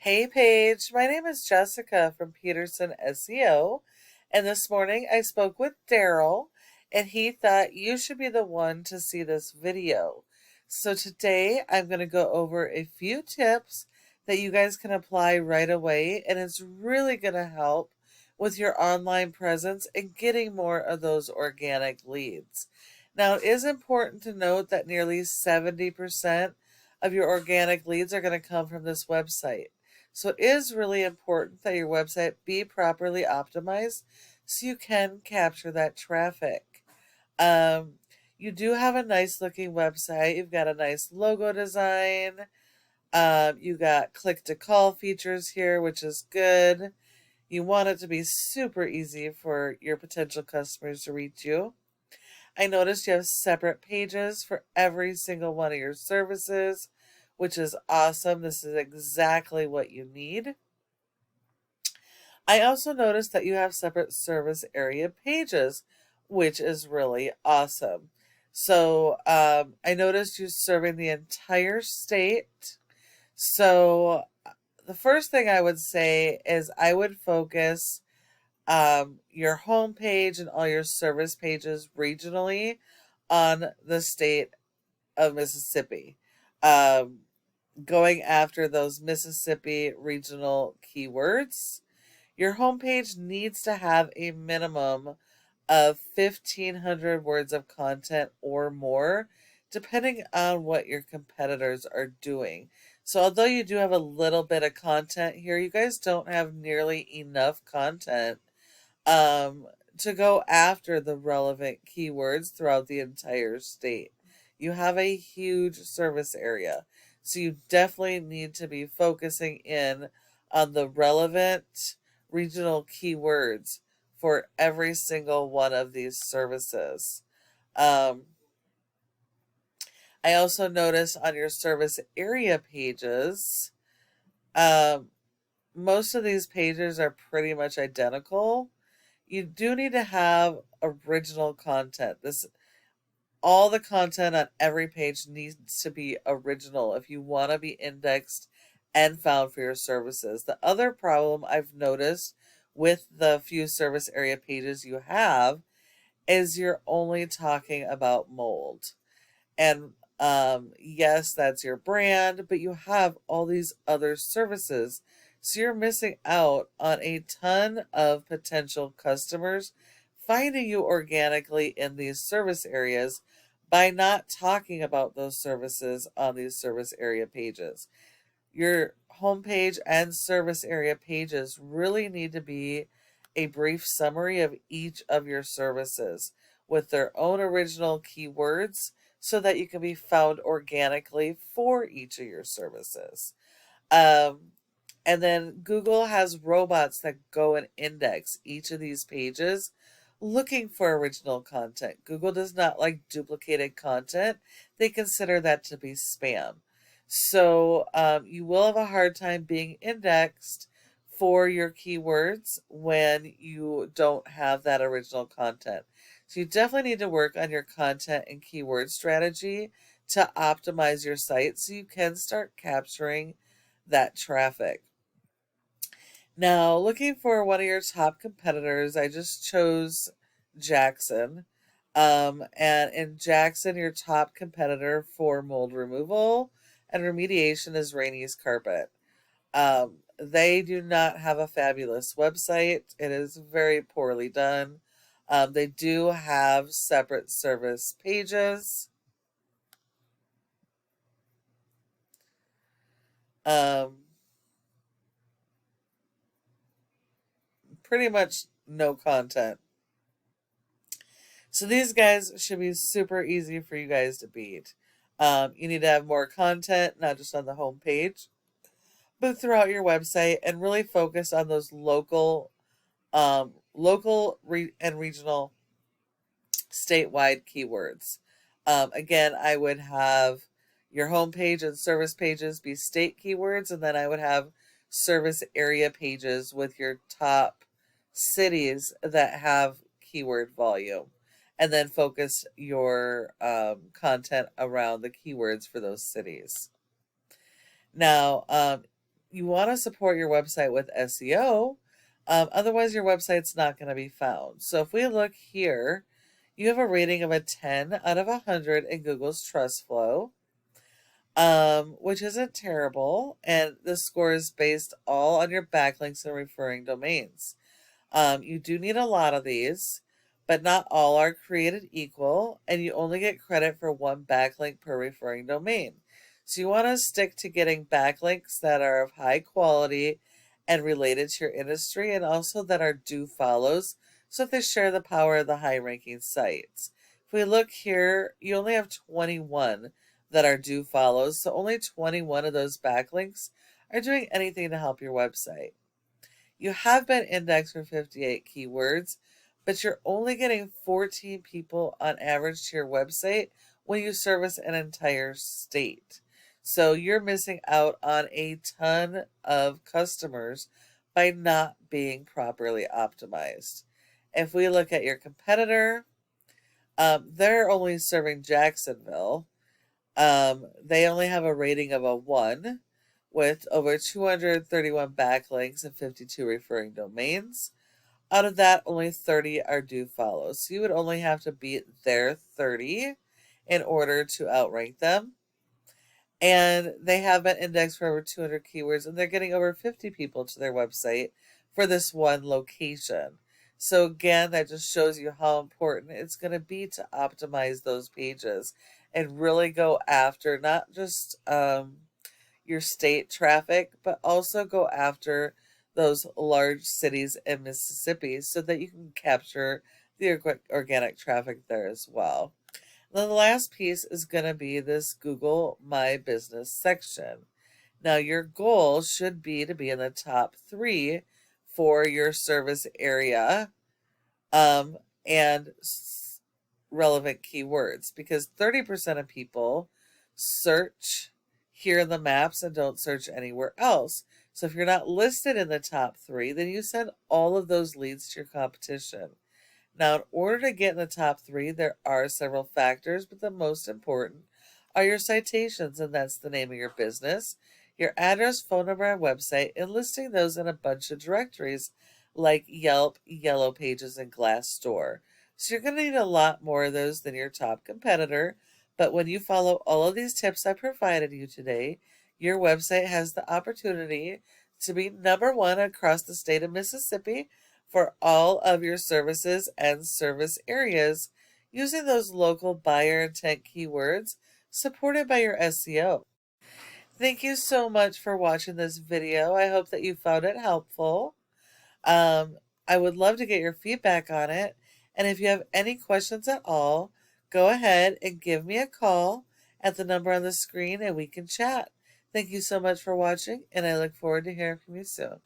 Hey Paige, my name is Jessica from Peterson SEO, and this morning I spoke with Daryl, and he thought you should be the one to see this video. So today I'm going to go over a few tips that you guys can apply right away, and it's really going to help with your online presence and getting more of those organic leads. Now, it is important to note that nearly 70% of your organic leads are going to come from this website. So it is really important that your website be properly optimized so you can capture that traffic. Um, you do have a nice looking website. You've got a nice logo design. You got click to call features here, which is good. You want it to be super easy for your potential customers to reach you. I noticed you have separate pages for every single one of your services, which is awesome. This is exactly what you need. I also noticed that you have separate service area pages, which is really awesome. So I noticed you serving the entire state. So the first thing I would say is I would focus your home page and all your service pages regionally on the state of Mississippi. Um, Going after those Mississippi regional keywords. Your homepage needs to have a minimum of 1,500 words of content or more, depending on what your competitors are doing. So, although you do have a little bit of content here, you guys don't have nearly enough content um, to go after the relevant keywords throughout the entire state. You have a huge service area, so you definitely need to be focusing in on the relevant regional keywords for every single one of these services. Um, I also notice on your service area pages, um, most of these pages are pretty much identical. You do need to have original content. This All the content on every page needs to be original if you want to be indexed and found for your services. The other problem I've noticed with the few service area pages you have is you're only talking about mold. And yes, that's your brand, but you have all these other services. So you're missing out on a ton of potential customers finding you organically in these service areas by not talking about those services on these service area pages. Your homepage and service area pages really need to be a brief summary of each of your services with their own original keywords so that you can be found organically for each of your services. Um, and then Google has robots that go and index each of these pages looking for original content. Google does not like duplicated content, they consider that to be spam. So you will have a hard time being indexed for your keywords when you don't have that original content. So you definitely need to work on your content and keyword strategy to optimize your site so you can start capturing that traffic. Now, looking for one of your top competitors, I just chose Jackson. And in Jackson, your top competitor for mold removal and remediation is Rainey's Carpet. They do not have a fabulous website. It is very poorly done. They do have separate service pages. Um, Pretty much no content. So these guys should be super easy for you guys to beat. You need to have more content, not just on the home page, but throughout your website, and really focus on those and regional, statewide keywords. Again, I would have your home page and service pages be state keywords, and then I would have service area pages with your top cities that have keyword volume, and then focus your content around the keywords for those cities. Now, you want to support your website with SEO. Otherwise, your website's not going to be found. So if we look here, you have a rating of a 10 out of 100 in Google's Trust Flow, which isn't terrible. And the score is based all on your backlinks and referring domains. You do need a lot of these, but not all are created equal, and you only get credit for one backlink per referring domain. So you want to stick to getting backlinks that are of high quality and related to your industry, and also that are do follows, so that they share the power of the high ranking sites. If we look here, you only have 21 that are do follows, so only 21 of those backlinks are doing anything to help your website. You have been indexed for 58 keywords, but you're only getting 14 people on average to your website when you service an entire state. So you're missing out on a ton of customers by not being properly optimized. If we look at your competitor, they're only serving Jacksonville. They only have a rating of a 1 with over 231 backlinks and 52 referring domains. Out of that, only 30 are do follows. So you would only have to beat their 30 in order to outrank them. And they have been indexed for over 200 keywords, and they're getting over 50 people to their website for this one location. So again, that just shows you how important it's going to be to optimize those pages and really go after not just your state traffic, but also go after those large cities in Mississippi so that you can capture the organic traffic there as well. Then the last piece is going to be this Google My Business section. Now, your goal should be to be in the top 3 for your service area and relevant keywords, because 30% of people search here in the maps and don't search anywhere else. So if you're not listed in the top 3, then you send all of those leads to your competition. Now, in order to get in the top 3, there are several factors, but the most important are your citations, and that's the name of your business, your address, phone number, and website, and listing those in a bunch of directories like Yelp, Yellow Pages, and Glassdoor. So you're going to need a lot more of those than your top competitor, but when you follow all of these tips I provided you today, your website has the opportunity to be number 1 across the state of Mississippi for all of your services and service areas using those local buyer intent keywords supported by your SEO. Thank you so much for watching this video. I hope that you found it helpful. I would love to get your feedback on it. And if you have any questions at all, go ahead and give me a call at the number on the screen and we can chat. Thank you so much for watching, and I look forward to hearing from you soon.